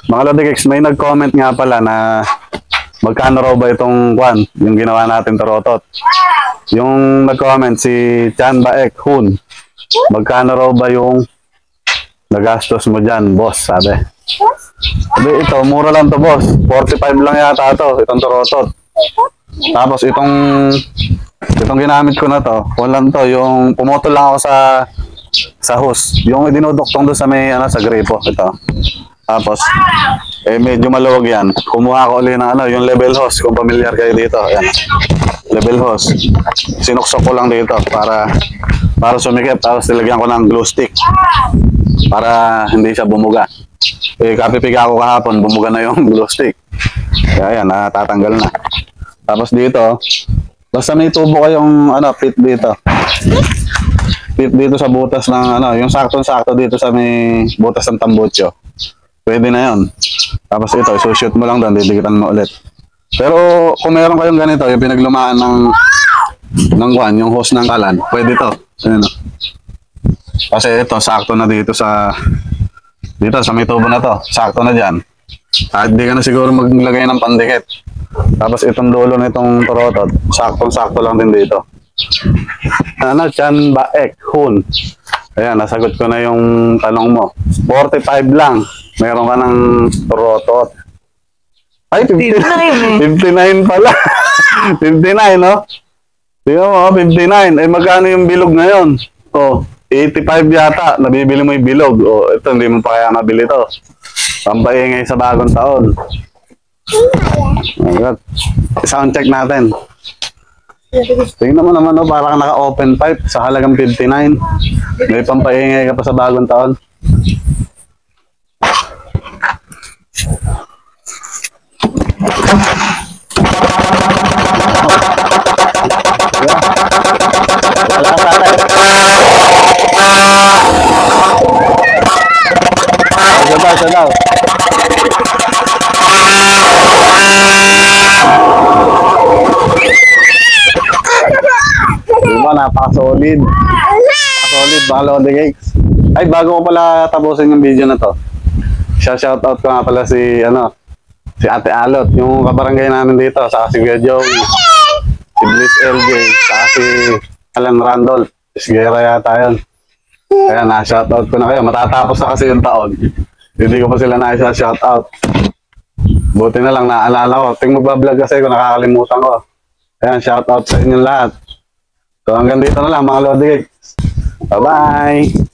Mga Lodi Cakes, may nag-comment nga pala na magkano raw ba itong kwan, yung ginawa natin torotot. Yung nag-comment si Chan Baek Hun, magkano raw ba yung nagastos mo dyan, boss, sabi. Sabi, ito, mura lang to, boss. 45 lang yata to, itong torotot. Tapos itong ginamit ko na to, walang to, yung pumutol lang ako sa hose. Yung dinuduktong doon sa may, sa gripo, ito. Tapos, medyo maluwag yan. Kumuha ko ulit ng yung level hose, kung familiar kayo dito. Ayan. Level hose. Sinuksok ko lang dito para sumikip. Tapos nilagyan ko ng glue stick para hindi siya bumuga. Kapipiga ko kahapon, bumuga na yung glue stick. Kaya ayan, natatanggal na. Tapos dito, basta may tubo kayong fit dito. Fit dito sa butas ng yung saktong-sakto dito sa may butas ng tambutso. Pwede na yun. Tapos ito, isushoot mo lang doon, didikitan mo ulit. Pero kung meron kayong ganito, yung pinaglumaan yung hose ng kalan, pwede to. Ayan, kasi ito, sakto na dito sa may tubo na to. Sakto na dyan. At di ka na siguro maglagay ng pandikit. Tapos itong dulo na itong torotot, saktong-sakto lang din dito. Chan Baek Hun. Ayan, nasagot ko na yung tanong mo. 45 lang. Meron ka ng torotot. Ay, 59 pala. 59, no? Tingnan mo, 59. Magkano yung bilog ngayon? 85 yata. Nabibili mo yung bilog. Ito, hindi mo pa kaya mabili to. Pampaingay sa bagong taon. Sound check natin. Tingnan mo naman, parang naka-open pipe sa halagang 59. May pampaingay ka pa sa bagong taon. Wala ka sana. Isa daw. Diba, napaka-solid. Napaka-solid, mga Lodi Cakes. Ay, bago ko pala tapusin yung video na to, shoutout ko nga pala si Ate Alot, yung kabarangay namin dito, saka si Kuya Joey, si Bliss LJ, saka si Alan Randolph, Isgera yata yun. Kaya na-shoutout ko na kayo, matatapos na kasi yung taon. Hindi ko pa sila na-shoutout. Buti na lang naalala ko. Magbablog kasi kung nakakalimutan ko. Ayan, shoutout sa inyong lahat. So hanggang dito na lang mga Lodi Cakes. Bye-bye!